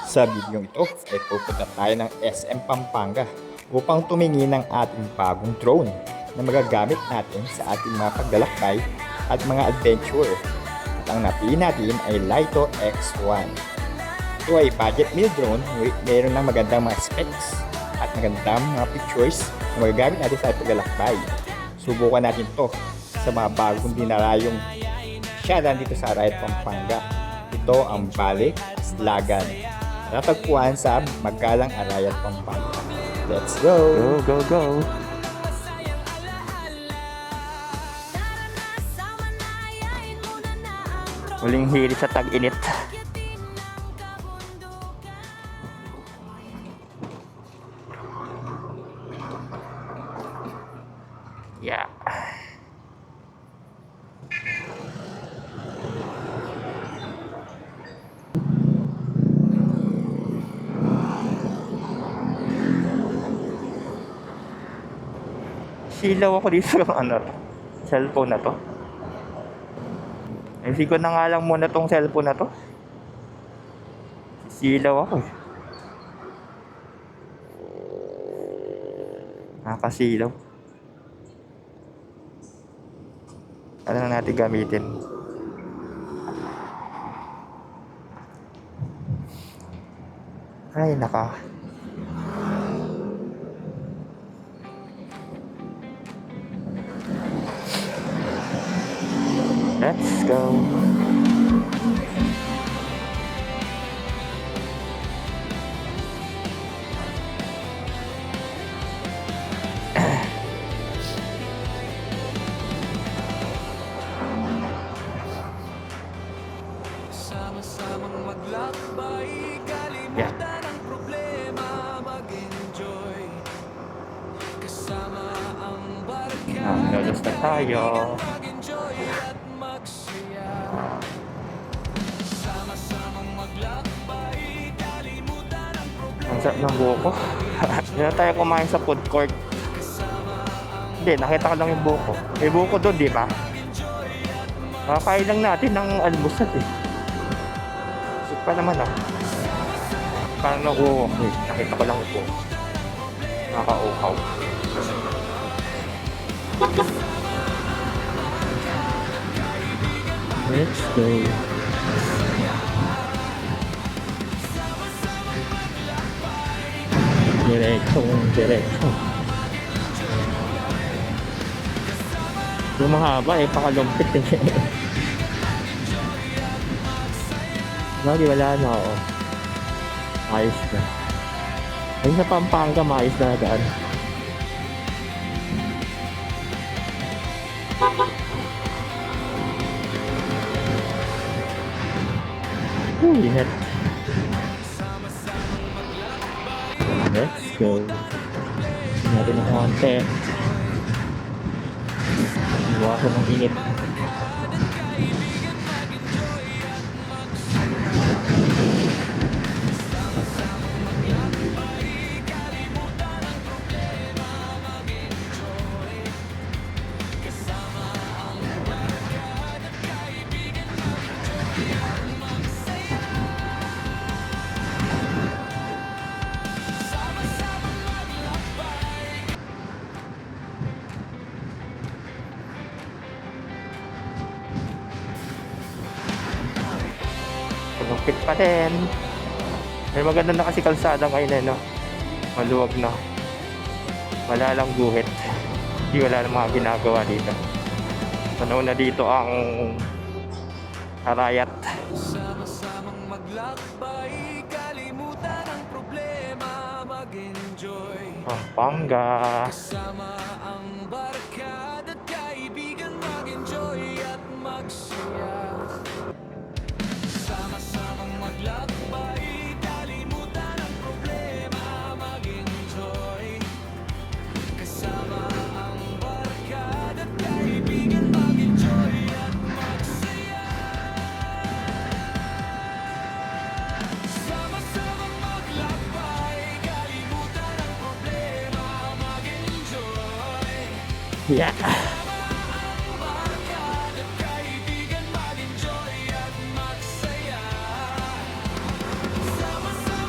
Sa video ito ay pupunta tayo ng SM Pampanga upang tumingin ng ating bagong drone na magagamit natin sa ating mga paglalakbay at mga adventure. At ang napili natin ay Lito X1. Ito ay budget meal drone, ngunit mayroon ng magandang mga specs at magandang mga pictures na magagamit natin sa ating paglalakbay. Subukan natin to sa mga bagong dinarayong siyada dito sa Arayat, Pampanga. Ito ang Balik Aslagan. Natagpuan sa Magalang Arayat, Pampanga. Let's go! Go, go, go! Huling hili sa tag-init. Yeah. Silaw ako dito sa cellphone na to. Hindi ko na nga lang muna tong cellphone na to. Silaw ako eh. Nakakasilaw. Ano na natin gamitin? Ay, naka. Let's go. Sama-samang maglakbay, kalimutan ang problema, mag-enjoy. Kasama ang barkada, Nalos na tayo. mag-enjoy at magsaya. Sama-samang maglakbay, kalimutan ang problema. Ang sarap ng buko. Hindi na tayo kumain sa food court. Hindi, nakita ko lang yung buko. May buko doon, di ba? Kakain lang natin ng almusal eh. Sip pa naman ah. Parang nag-uwak eh. Nakita ko lang ito. Nakaka-uhaw. Let's go. Diretso. Yung mahaba eh, pakalumpit eh. Lagi wala na ako. Ayos na. Ayun sa Pampanga, maayos na daan. Ingat. Let's go. Natin ng konti. Iwasan ng init. Lupit pa rin. May maganda na kasi kalsada ngayon eh, no? Maluwag na. Wala lang guhit. Hindi wala lang mga ginagawa dito. Tanaw na dito ang Arayat. Sama-samang maglakbay, kalimutan ang problema, mag-enjoy. Pampanga. Kasama ang barkada at kaibigan, mag-enjoy at magsaya. Sama-samang maglakbay, kalimutan ang problema, mag-enjoy. Kasama ang barkada at kaibigan, mag-enjoy at magsaya. Sama-samang maglakbay, kalimutan ang problema, mag-enjoy. Yeah. Kaibigan, mag-enjoy at magsaya. Sama-sama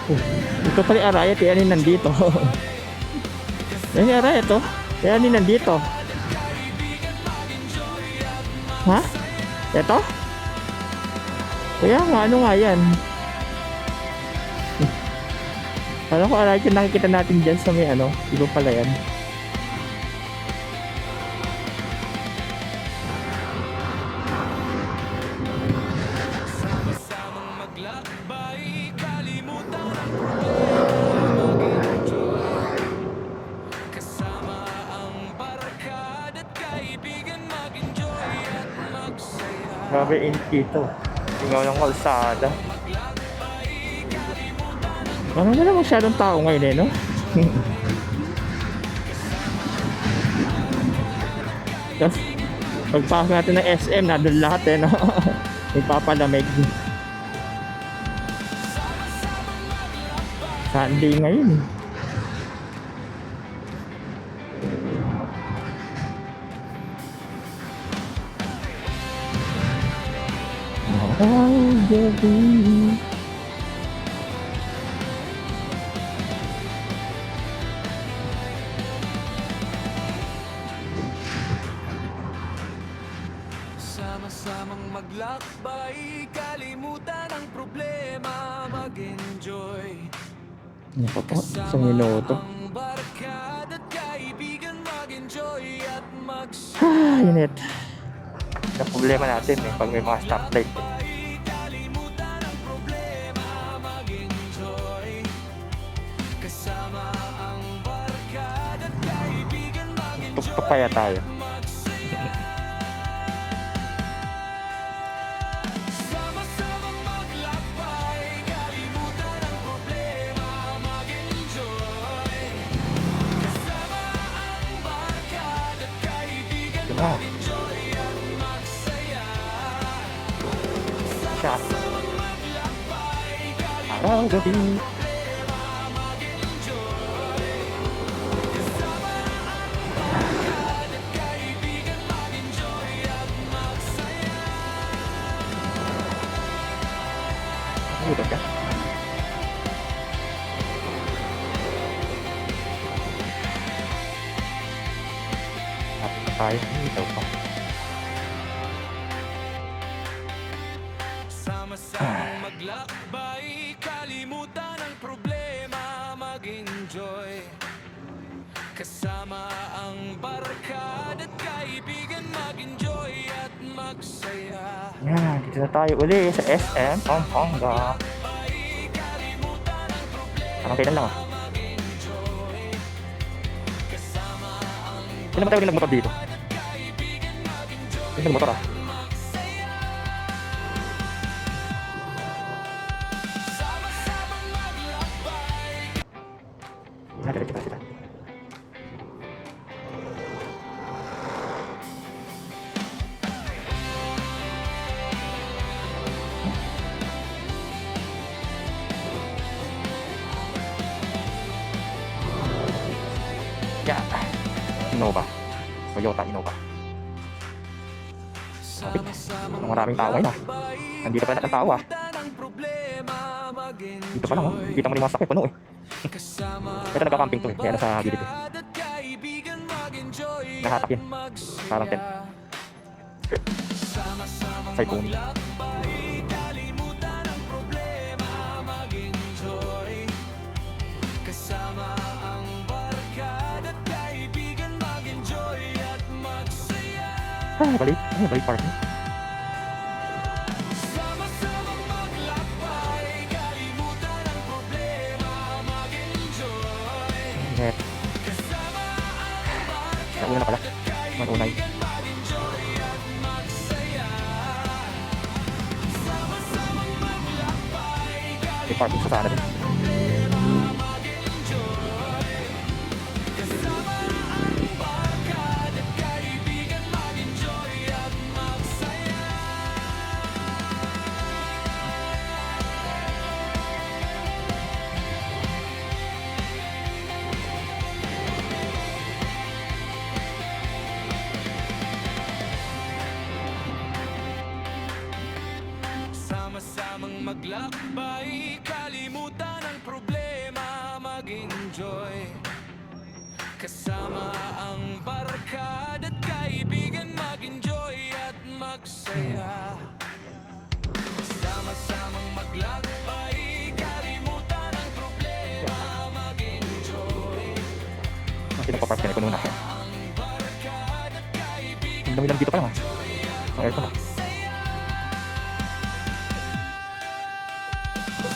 Ito pala yung Araya, kaya ni nandito. Yan yung Araya to. Kaya ni nandito. Ha? Ito? Kaya nga, ano nga yan? Alam ko, Araya yung nakikita natin dyan sa may ano. Iba pala yan. Sama-samang maglakbay, kalimutan ang problema, mag-enjoy. Kasama ang barkada at kaibigan, mag-enjoy at magsaya. Grabe, init dito. Tingaw ng kalsada. Ano na lang masyadong tao ngayon eh, no? Tapos, pagpasok natin ng SM, nandun lahat eh, no? Nagpapalamig. Sunday ngayon eh. Oh, baby. Sama-samang maglakbay, kalimutan ang problema, mag-enjoy. Naku po, isang minuto. Ang barkada at kaibigan, mag-enjoy at magsaya. Ah, init. Yung problema natin eh, pag may mga stoplight. Kalimutan ang problema, mag-enjoy. Kasama ang barkada at kaibigan, mag-enjoy. Papaya tayo. Sama-samang maglakbay, kalimutan ang problema, mag-enjoy. Kasama ang barkada at kaibigan, Diba? mag-enjoy at magsaya. Siya. Sama-samang maglakbay, Araw, gabi. kaibigan, mag-enjoy at magsaya. Ulo ka. Lapit na tayo. Dito pa. Sama-samang maglakbay, kalimutan ang problema, mag-enjoy. Kasama ang barkada at kaibigan, mag-enjoy at magsaya. Yan, dito na tayo uli sa SM Pampanga. Parang kailan lang ah. Kailan ba tayo ulit nagmotor dito? Kailan nagmotor ah? Ah, diretso pa sila. Yeah. Innova. Toyota Innova. Sama-samang Maraming tao ngayon ah. Nandito pa lahat ng tao ah. ang problema, mag-enjoy. Dito pa lang oh. Kita mo rin mga sakit, puno eh. Kasama Ito nagka-camping to eh. Kaya nasa gilid eh. barkada at kaibigan, mag-enjoy Nahatak yun. at magsaya. Parang tent. Sama-samang Typhoon. maglakbay, kalimutan ang problema, mag-enjoy. Kasama ang barkada at kaibigan, mag-enjoy at magsaya. Ah, balik. Ay, balik parking. Sama-samang maglakbay, kalimutan ang problema, mag-enjoy. Net. Kasama ang barkada Nauna na pala. at Manunay. kaibigan, mag-enjoy at magsaya. Sama-samang maglakbay, May parking sa sana din. kasama ang barkada at kaibigan, mag-enjoy at magsaya. Sama-samang maglakbay, kalimutan ang problema, mag-enjoy. Kasama ang barkada at kaibigan, mag-enjoy at magsaya. Sama-samang maglakbay, kalimutan ang problema, mag-enjoy. Pinapapark ka na kuno na. Ang barkada at kaibigan, Ang dami lang dito pa lang ah. Ang aircon ah.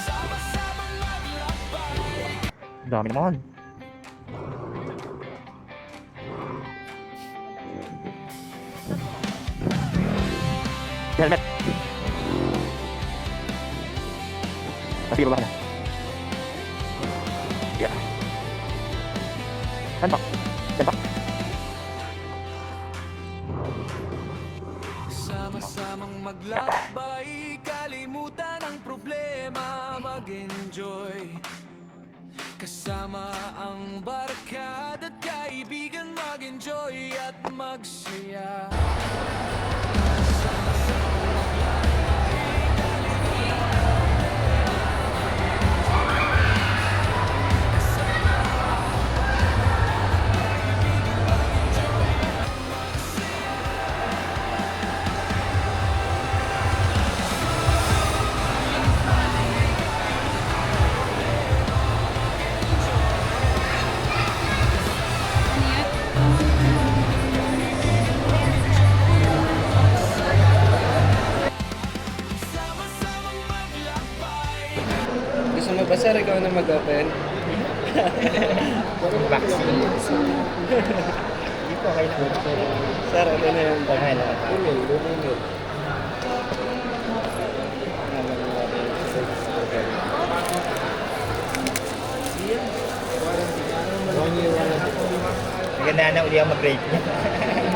sama-samang maglakbay. Ang dami naman. Helmet. Pati baba na. Yeah. Handbag. Handbag. Sama-samang maglakbay, kalimutan ang problema, mag-enjoy. Kasama ang barkada at kaibigan, mag-enjoy at magsaya. Sama-samang maglakbay. Gusto mo ba, sir, ikaw na mag-open? Vaccine. Hindi po, okay lang. Sir, ano na yung bag Okay mo? lang. Lumingit. Maganda na uli ang mag-rate niya.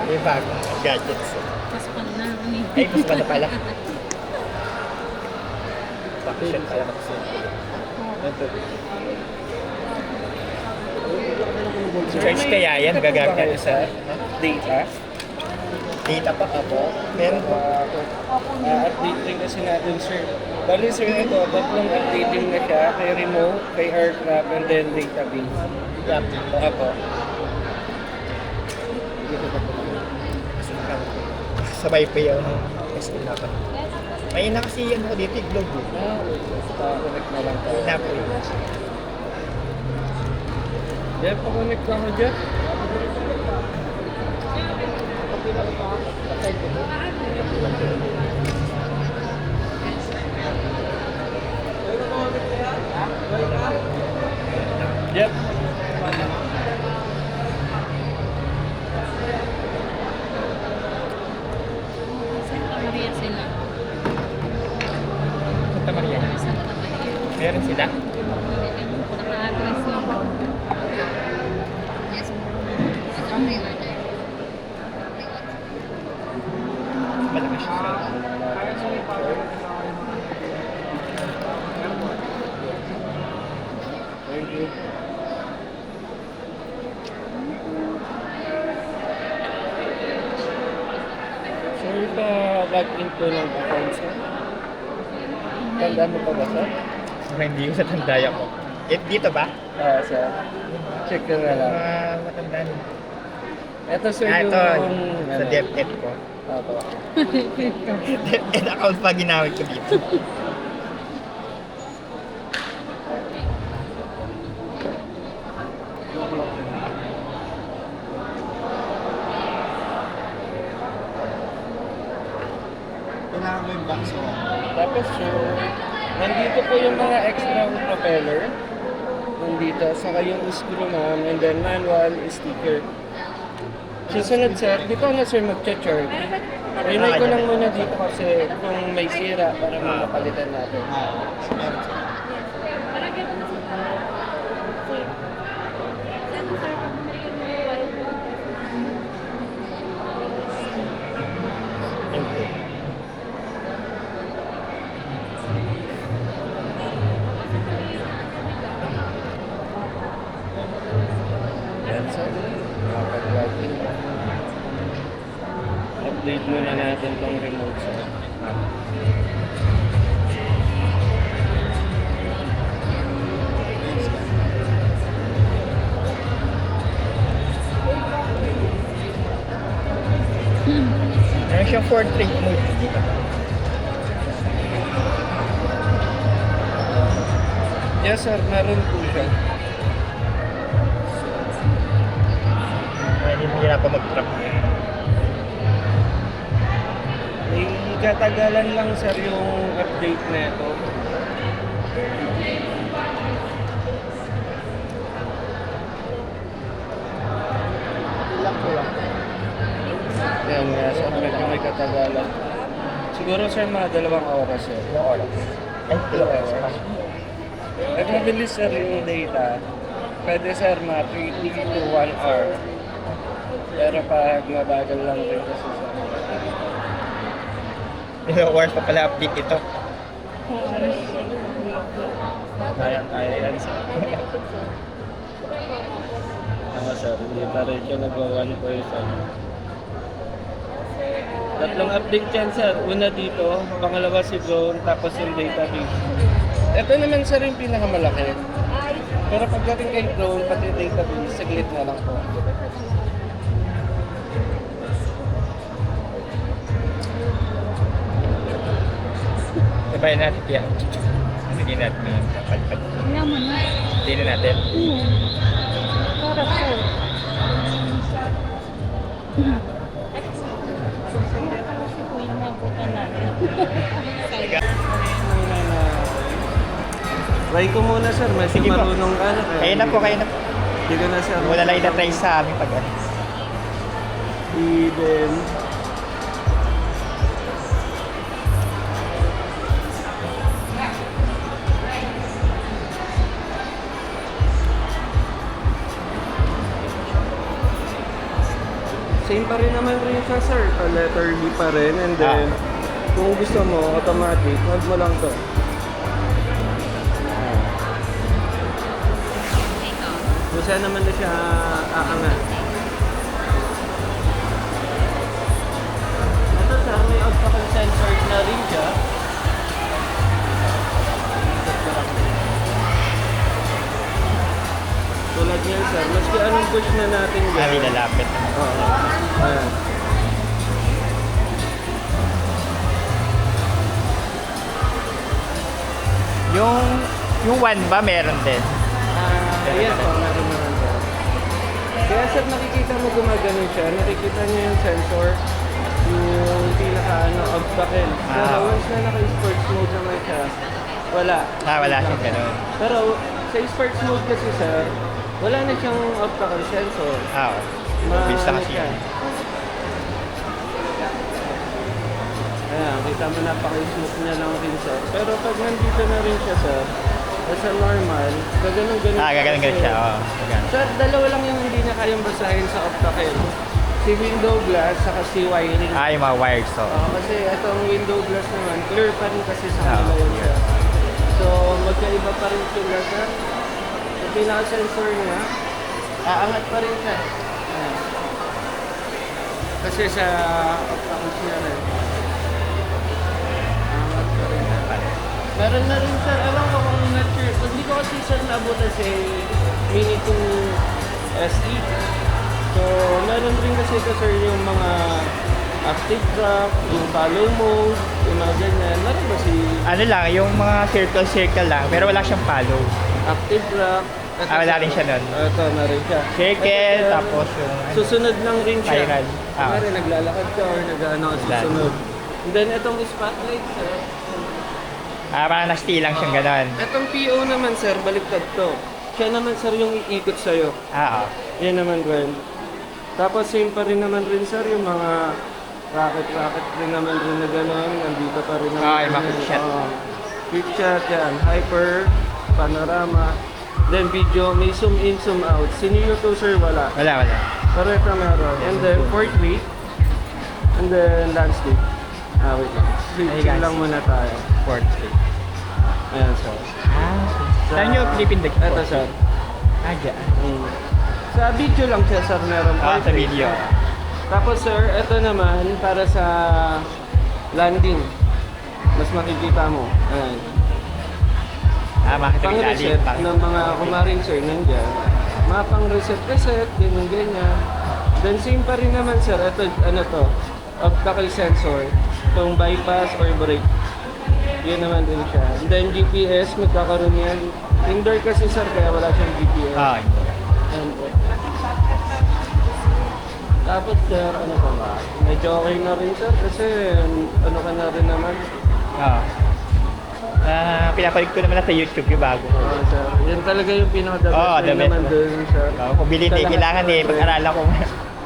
May bagong gadgets. Paspal na ako ni. Ay, mas pala pala. Vacation pala kasi. Charge kaya yan, gagamit natin sa Data? data pa po. Meron po. Update rin kasi natin, sir. Bali, sir, ito, tatlong updating na siya kay remote, kay aircraft, and then database. Ako. Sabay pa yun. Kasi na pa. May na kasi yan ako dito, globe. Connect na lang tayo. Na po yun. Jeff, pa-connect lang ako, Jeff. Jeff. Santa Maria sila. Santa Maria. Santa Maria. Meron sila. Naka-address lang. Yes. Santa Maria. Malaki siya sa Thank you. Sir, log-in po ng account, sir. Tanda mo pa ba, sir? hindi ko sa tandaya ko. Eh, dito ba? Sir. Check ko na lang. Matanda niyo. Ito, sir, Ah, yung... ito. Sa DepEd ko. Opo. DepEd account pa ginamit ko dito. Kailangan mo yung box ko. Tapos, sir, nandito po yung mga extra propeller. Nandito, saka yung screw, ma'am, and then manual, sticker. Susunod, sir, dito na, sir, mag-charge. Rinay ko lang muna dito kasi kung may sira para mapalitan natin. Meron siya. Thank you. Yan, sir. Makapag-login. Update muna natin tong remote, sir. yung portrait mode dito. Yes sir, meron po siya. Hindi mo hirap mag-trap. May katagalan lang sir yung update na ito. Yan nga sir, medyo may katagalan. Siguro sir, mga 2 oras sir. Ay, 2 oras. At mabilis sir yung data. Pwede sir, mga 30 to 1 hour. Pero pag mabagal lang rin kasi sir. 2 hours pa pala update ito. Kaya yan sir. Tama sir, hindi pa rin siya nagwa 1%. Tatlong update yan sir. Una dito, pangalawa si drone, tapos yung database. Ito naman sir yung pinakamalaki. Pero pagdating kay drone, pati database, saglit na lang po. Sabayin natin kaya. Hindi natin yung kapalpad. Tingnan mo na. Hindi na natin. Para po. Kuya na po ka natin. Try ko muna sir, may Sige po. marunong ka na. Kayo na po, kayo na po. Hindi ko na sir. Wala lang na-try sa aming pag Eden. Same pa rin naman rin siya sir, letter B pa rin and then kung gusto mo automatic, huwag mo lang to. Kung saan naman na siya aangat. Ito sir, may obstacle sensor na rin siya. Tulad niyan sir, maski anong push na natin Hindi lalapit. Oo. Ayan. Yung 1 ba meron din? Yes po, meron naman po. Kaya sir, nakikita mo gumagano siya, nakikita niyo yung sensor, yung obstacle. Pero once na naka-sports mode naman siya, wala. Wala siyang ganun. Pero sa sports mode kasi sir, wala na siyang obstacle sensor. Bisa Ano kasi siya? yun. Ayan, kita mo napaka-smooth niya lang rin sir. Pero pag nandito na rin siya sir, as a normal, gaganon-ganon Gaganon siya. Sir, dalawa lang yung hindi na kayang basahin sa octacle. Si window glass, saka si wiring. Yung mga wires to. Kasi itong window glass naman, clear pa rin kasi sa kanila yun sir. So, magkaiba pa rin sila sir. Yung pinaka-sensor niya, aangat pa rin siya. Ayan. Kasi sa octacles niya rin. Aangat pa rin siya. Meron na rin sir, alam ko kung not sure. Hindi ko kasi sir naabutan si Mini 2 SE. So, meron rin kasi ito sir yung mga active drop, yung follow mode, yung mga ganyan. Meron ba si Ano lang, yung mga circle lang, pero wala siyang follow. active drop? Wala rin siya nun. Ito na rin siya. Circle, Ito, sir, tapos yung susunod lang rin siya. Spiral. Kunwari, naglalakad ka or nag-ano ka Wala. susunod. And then, itong spotlight sir. Parang na-stay lang siyang ganon. Itong PO naman sir, baliktad to. Siya naman sir yung iikot sa'yo. Yan naman rin. Tapos same pa rin naman rin sir yung mga rocket rin naman rin na gano'n. Nandito pa rin naman. Yung mga quick shot. Quick shot yan. Hyper, panorama. Then video, may zoom in, zoom out. Senior to sir, wala. Wala. Pero ito meron. And then portrait. And then landscape. Wait lang. Switching lang muna tayo. Portrait. Ayan sir. Saan nyo pinipindig? Ito sir. Dyan. Sa video lang siya sir, meron Sa portrait. video. Tapos sir, ito naman para sa landing. Mas makikita mo. Ayan. Makita Pang-reset ng mga kumaring sir nandiyan. Mga pang-reset, ganyan. Then same pa rin naman sir, ito ano to. obstacle sensor, kung bypass or brake. Yun naman din siya. And then GPS, magkakaroon yan. Indoor kasi sir, kaya wala siyang GPS. Ah, Ayan po. Tapos sir, ano pa ba? Medyo okay na rin sir kasi ano ka na rin naman. pinapalik ko naman na sa YouTube yung bago ko. Sir. Yan talaga yung pinaka-dapat the best. naman dun sir. Kung bilhin Sa eh, lahat kailangan ng eh, brand. pag-aralan ko.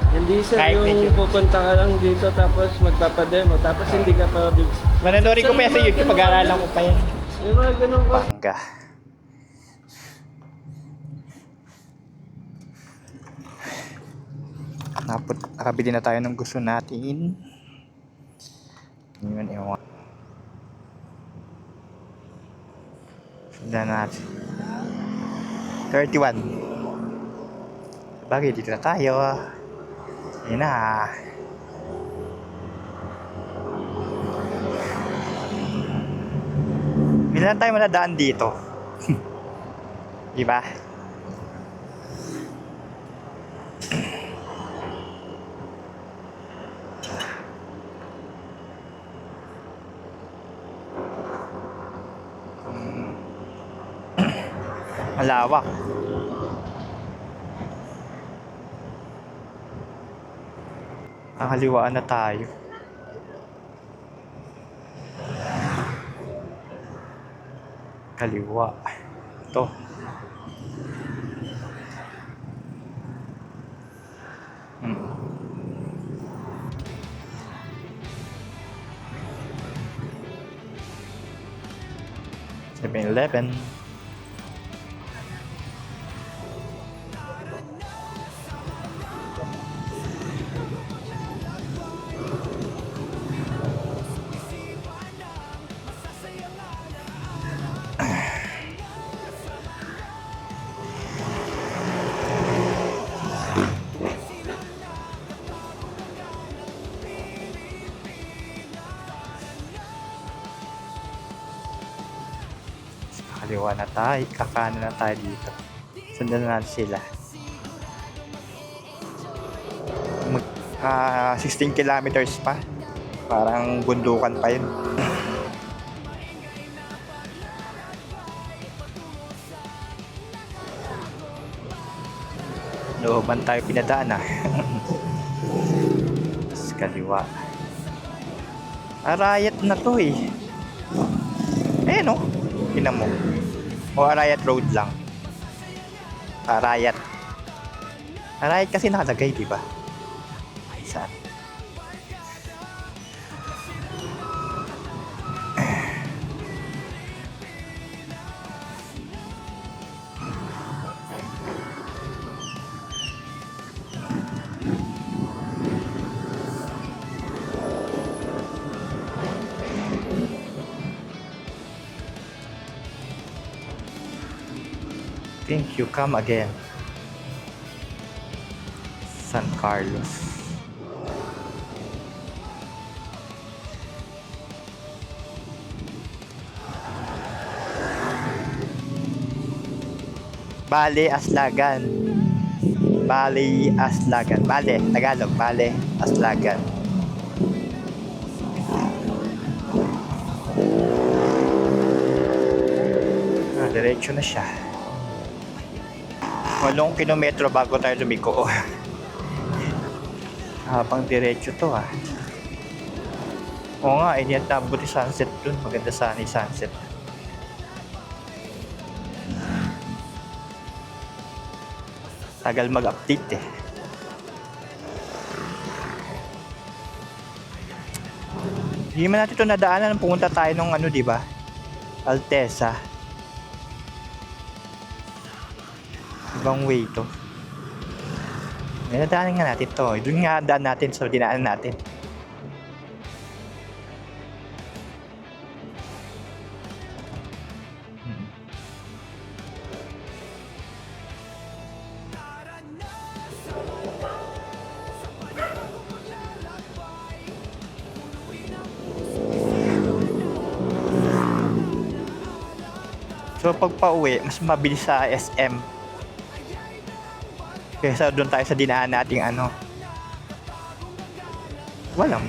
Hindi sir, Kahit yung medyo. pupunta ka lang dito tapos magpapademo tapos hindi ka pa Mananorin ko pa yan sa YouTube, pag-aralan ko pa yan. yung mga ganun pa. Pangga. Nakabili na tayo ng gusto natin. Yun, ewan. Sundan natin. 31. Bagay, dito na tayo. Ayun na. Bilan tayo manadaan dito. Diba? Malawak. Nakaliwaan na tayo. Kaliwa. Ito. Eleven. Kaliwa na tayo, kakanan na tayo dito. Sundan na natin sila. 16 kilometers pa. Parang bundukan pa yun. Looban tayo pinadaan Sa kaliwa. Arayat na to eh. Ayan o. Tinan mo. O Arayat Road lang. Arayat. Arayat kasi nakalagay, di ba? Saan? Think you come again. San Carlos. Bale, Aslagan. Bale, Aslagan. Bale, Tagalog. Bale, Aslagan. Diretso na siya. 8 kilometro bago tayo lumiko. Habang diretso to Oo nga, yan buti sunset dun. Maganda sana yung sunset. Tagal mag-update Hindi man natin ito nadaanan. Pumunta tayo nung di ba? Altesa. Ibang way to. May nadaanan nga natin to. Doon nga daan natin sa dinaanan natin. So pag pauwi, mas mabilis sa SM. Kaysa doon tayo sa dinaan nating Walang.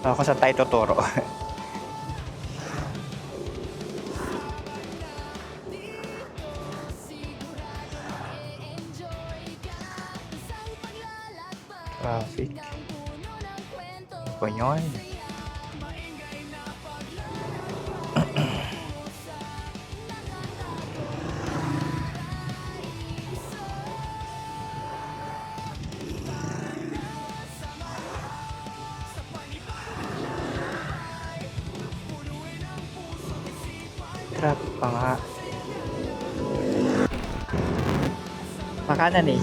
Ako sa tayo tuturo. Traffic. Ano yun? Traffic pa nga. Makanan eh.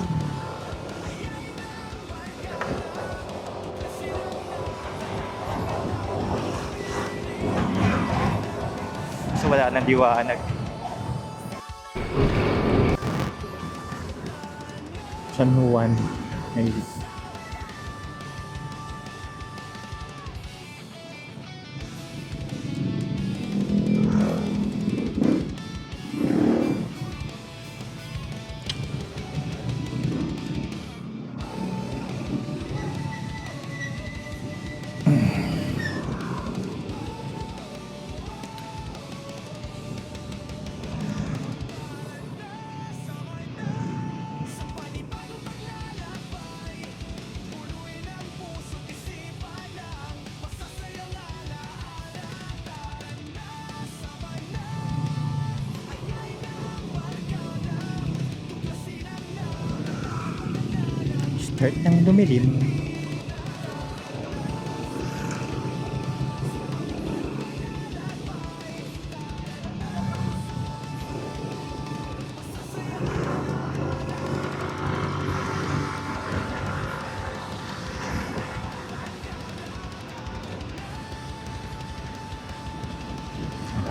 So wala nang liwanag. San Juan. Maybe. Start ng dumilim.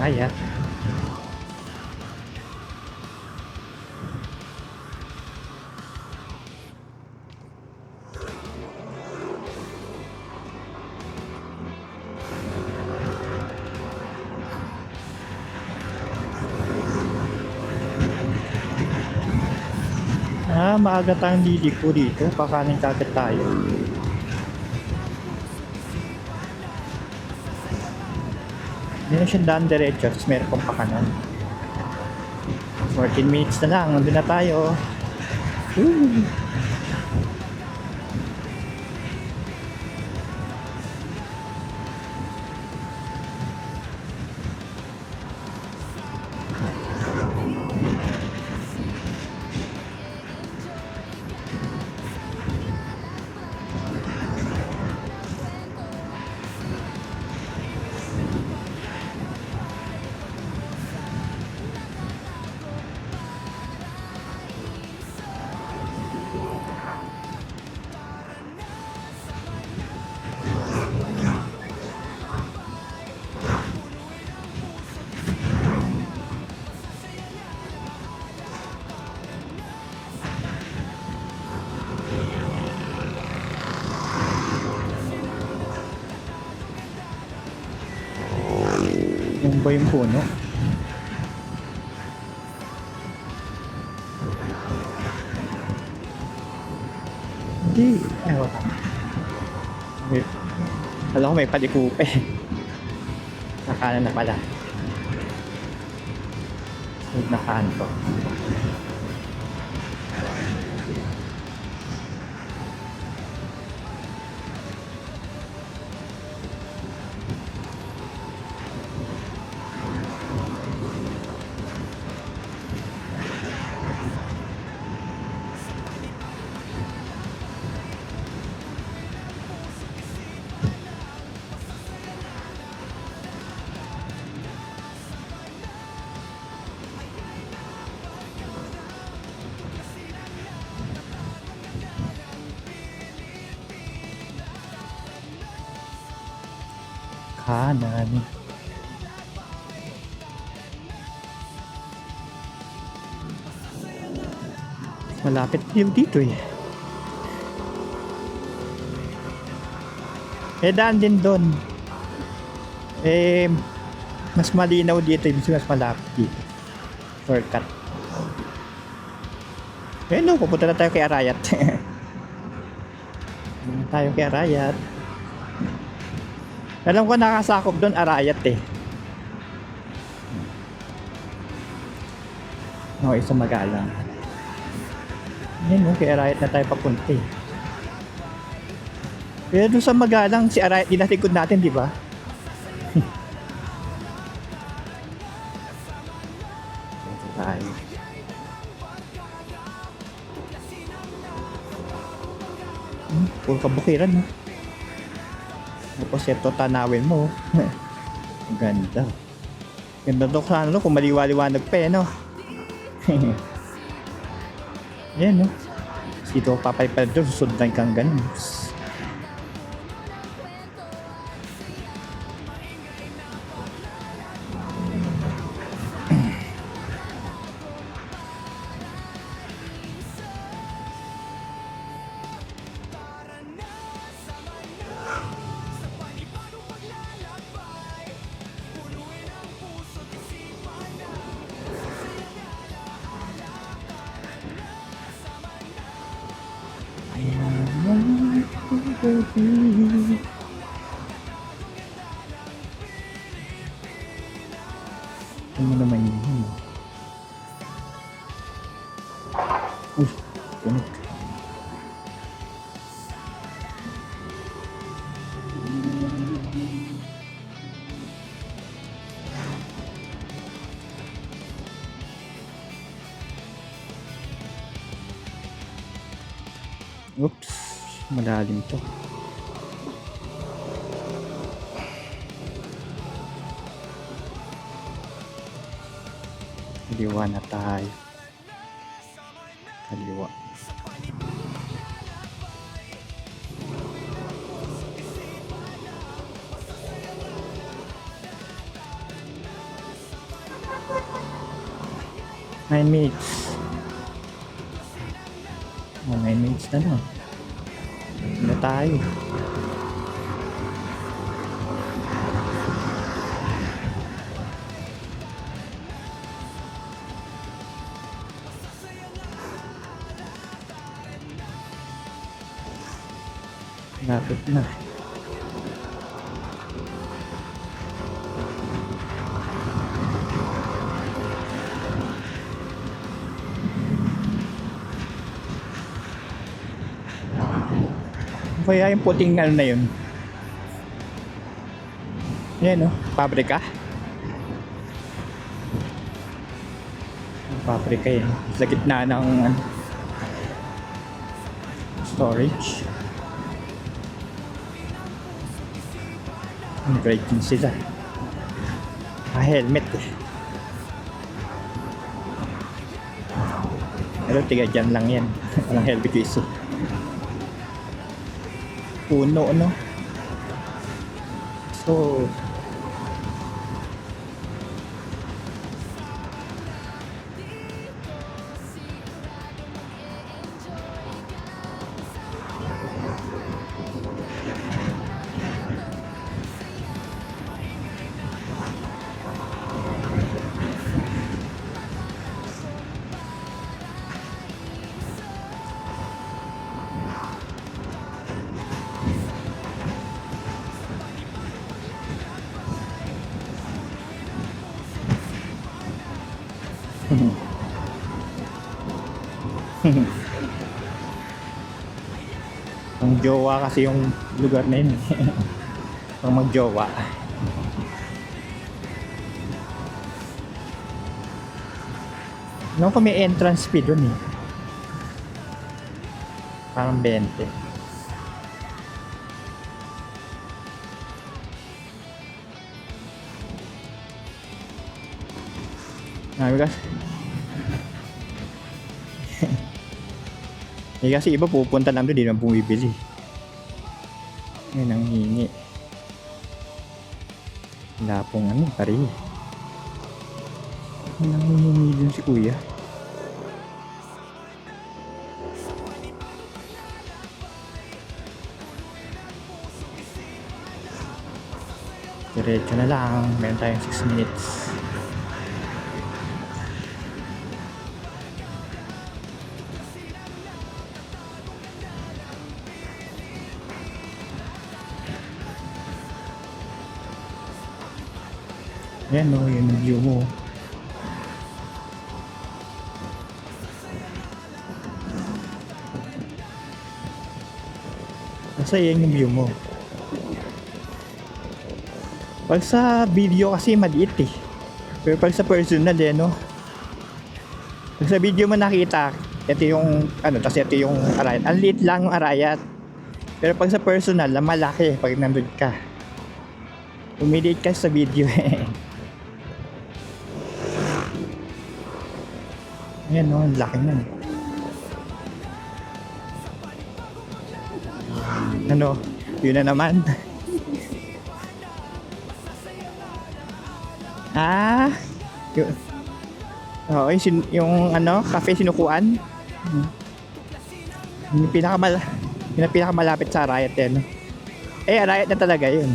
Ayan. Maaga tayong liliko dito. Pakanin kagad tayo. Meron siyang daan diretso. Tapos meron pang pakanan. 14 minutes na lang. Nandun na tayo. Woo! Yung ba yung puno? Hindi. Ay, wala. Alam ko may palikupe. Nakanan na pala. Nakaan to. Kanan. Malapit yung dito eh. Daan din doon. Mas malinaw dito. Ibig sabihin mas malapit dito. Shortcut. No, pupunta na tayo kay Arayat. Tayo kay Arayat. Alam ko nakasakop doon Arayat eh. Okay, sa Magalang. Yan no, kay Arayat na tayo papunta eh. Pero doon sa Magalang, si Arayat dinatikod natin, di ba? Ito tayo. Puro kabukiran no. Tapos ito tanawin mo. Ang ganda. Ganda to sa ano kung maliwaliwanag pa eh no. Yan no. Dito papaypad doon susundan kang ganun. Ano naman yun? Uy, tunog. Oops, malalim to. Kaliwa na tayo. Kaliwa. Nine minutes. Oh, 9 minutes na lang. Na tayo. Lapit na. Kaya yung puting ano na yun. Yan no, pabrika. Pabrika yun. Sa gitna ng storage. Breaking sila. Helmet eh. Pero tiga dyan lang yan. Walang helmet yung isa. Puno no. So ang jowa kasi yung lugar na yun. Ang magjowa. No, kung may entrance fee dun eh. Parang 20. Kasi kasi iba pupunta lang doon, di naman bumibili. Yan ang hingi. Wala pong ano, pare. Yan ang hingi dun si kuya. Diretso na lang, meron tayong 6 minutes. Yan o, yun yung view mo. Kasi yan yung view mo. Pag sa video kasi maliit eh. Pero pag sa personal eh, no? Pag sa video mo nakita, ito yung, ano, tas ito yung arayat. Ang liit lang yung arayat. Pero pag sa personal, malaki pag nandun ka. Umiliit ka sa video eh. Ayan no, ang laki na. Ano, yun na naman. Yun. Oo, yung ano, cafe sinukuan. Yung pinakamalapit sa Arayat eh, no? Eh, Arayat na talaga yun.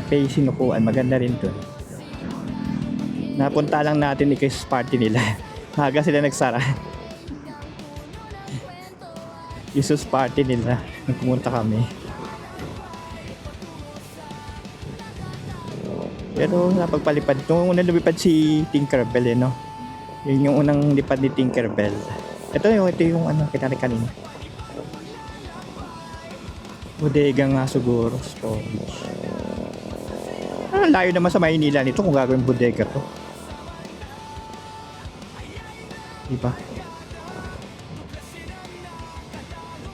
Cafe sinukuan, maganda rin to. Napunta lang natin ni Chris party nila. Maga sila nagsara. Jesus party nila. Nung pumunta kami. Pero napagpalipad. Nung unang lumipad si Tinkerbell eh, no? Yun yung unang lipad ni Tinkerbell. Ito yung ano, kita rin kanina. Bodega nga siguro. Storage. Layo naman sa Maynila nito kung gagawin bodega to. Diba?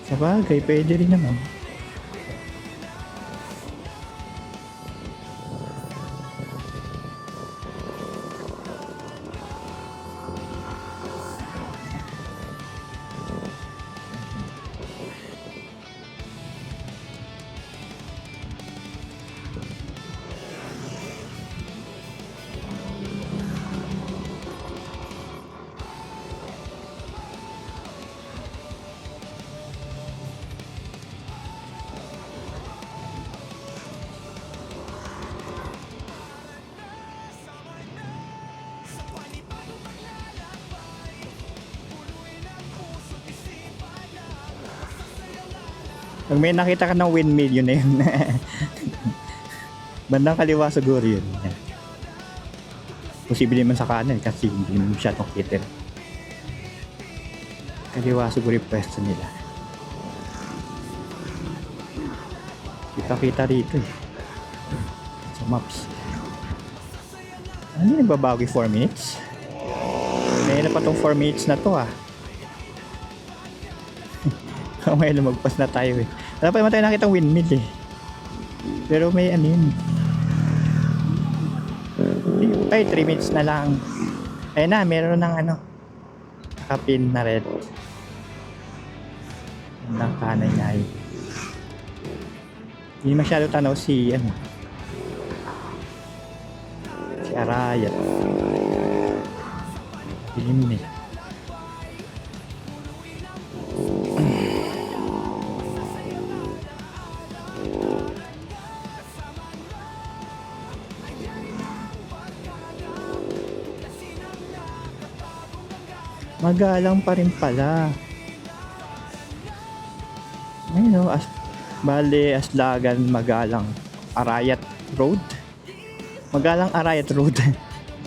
Sabagay, pwede rin naman. Pag may nakita ka ng windmill, yun na yun. Bandang kaliwa siguro yun. Posible naman sa kanan kasi hindi naman masyadong kita. Kaliwa siguro yung pwesto nila. Kita-kita rito eh. Sa maps. Ano yung babago yung 4 minutes? May na pa tong 4 minutes na to ah. May lumagpas na tayo eh. Wala pa naman tayo nakita windmill eh. Pero may ano yun. Ay, 3 minutes na lang. Ayun na, meron ng ano. Nakapin na red. Ang kanan niya eh. Hindi masyado tanaw si ano. Si Arayat. Dilim eh. Magalang pa rin pala. Ayun o, bale, Aslagan, Magalang, Arayat Road. Magalang Arayat Road.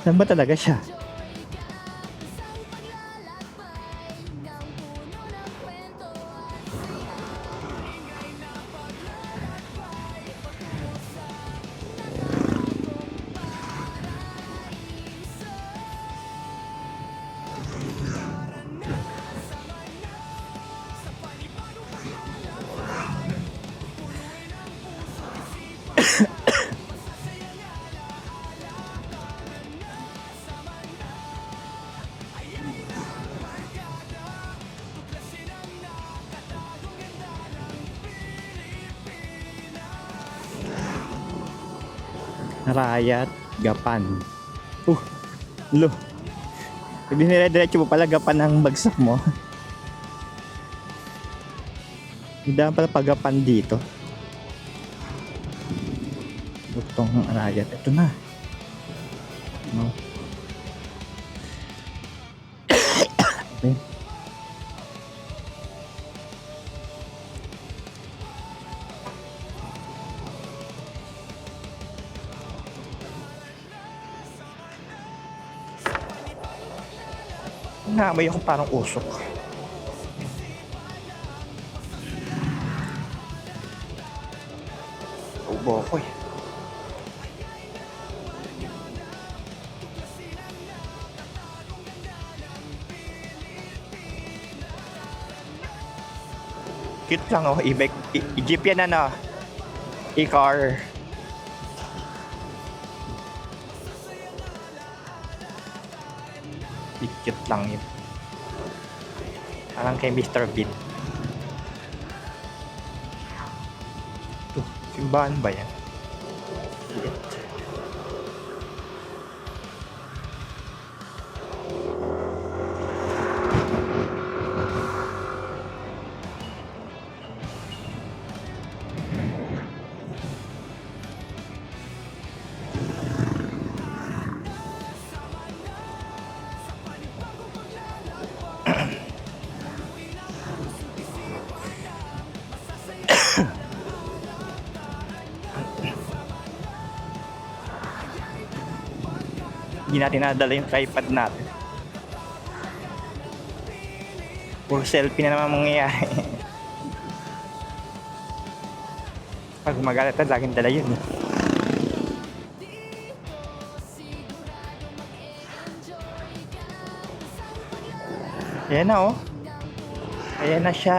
Saan ba talaga siya? Arayat, Gapan. Lo. Pag dinire-diretso mo pala, Gapan ang bagsak mo. Hindi pala pagapan dito. Butong Arayat. Ito na. No. Okay. Naamoy ako parang usok. Ubo ako eh. Cute lang oh, i-jeep yan ano. I-car. Cute lang yun. Parang kay Mr. Bean. Ito, simbahan ba yan? Liit. Hindi natin nadala yung tripod natin. Puro selfie na naman mangyayari. Pag gumagalit na, laging dala yun. Ayan na oh. Ayan na siya.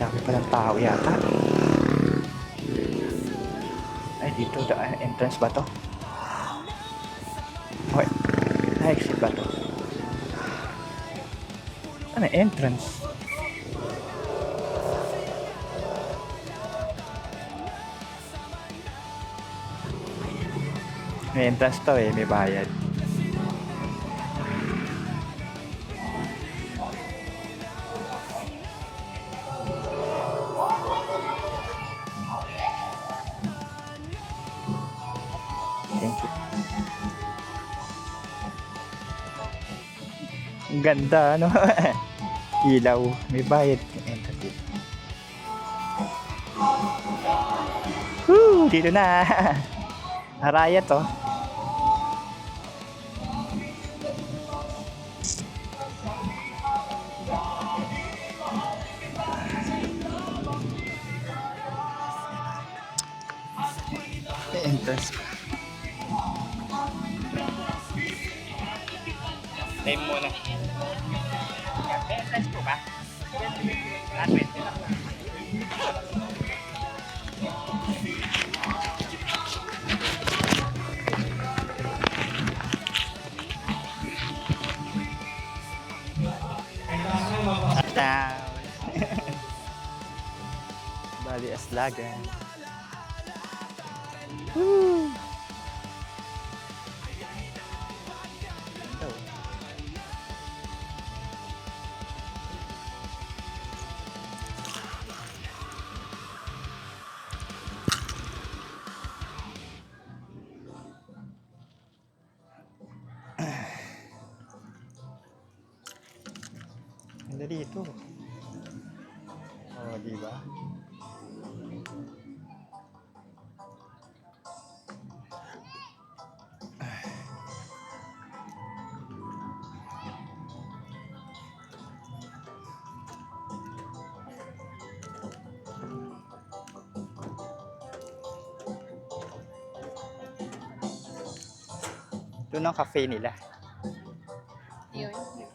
Dami pa ng tao yata. Ay, dito, entrance ba to? Okay, exit ba to? Ano, entrance? May entrance to eh, may bayad. Thank you. Ang ganda, ano? Ilaw. May bayad. Woo! Dito na. Haraya to. Entrance. Time muna. Entrance po ba? Down. Bali Aslagan. Woo! Ganda dito. Oh, di ba? Doon ang cafe nila. Yun.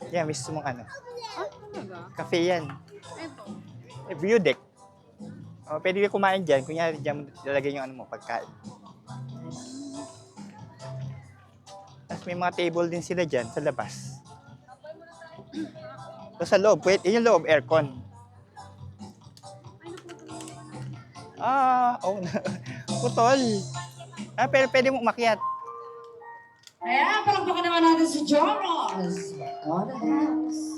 Yeah, mismo mong ano. Ah, talaga? Cafe yan. Ito. View deck. Oh, pwede ka kumain dyan. Kunyari dyan lalagay yung ano mo, pagkain. Tapos may mga table din sila dyan sa labas. So sa loob, pwede, yun yung loob, aircon. Ah, oh, putol. Ah, pero pwede mo umakyat. Ayan, palakpakan naman natin si Jonas. God has.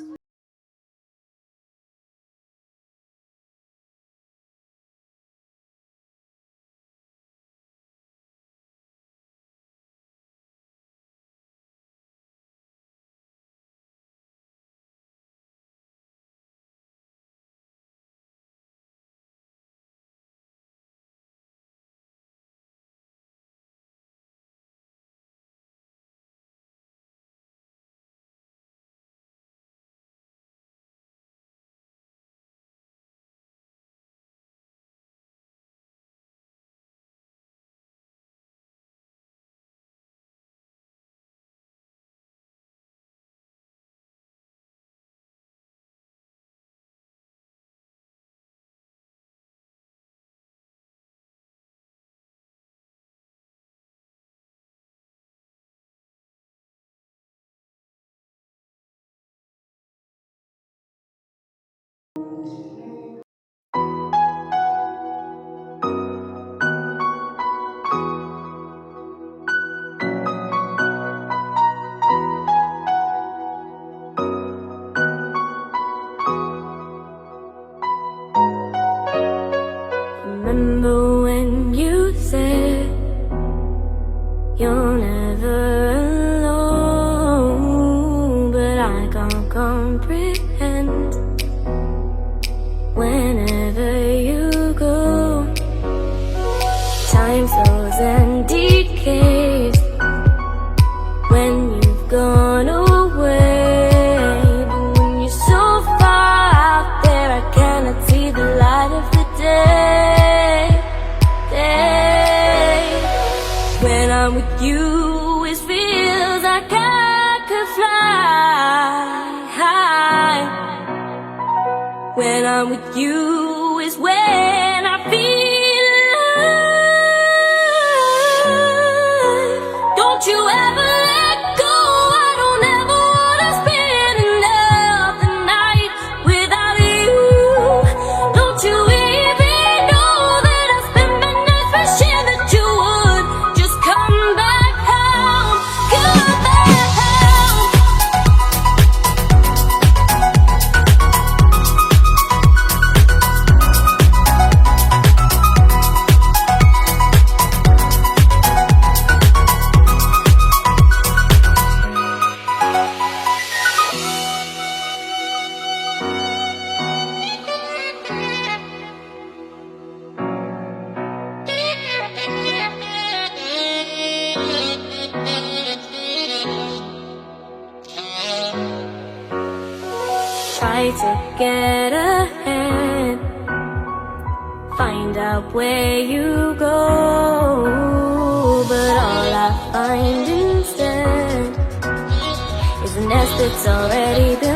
comprehend. Whenever you go, time slows and decays. When you've gone away, but when you're so far out there, I cannot see the light of the day. When I'm with you, it feels like I could fly high. When I'm with you is when I feel alive. Don't you ever let go. I don't ever wanna spend another night without you. Don't you even know that I spent my nights wishing that you would just come back home, come back home. Try to get ahead, find out where you go, but all I find instead is a nest that's already been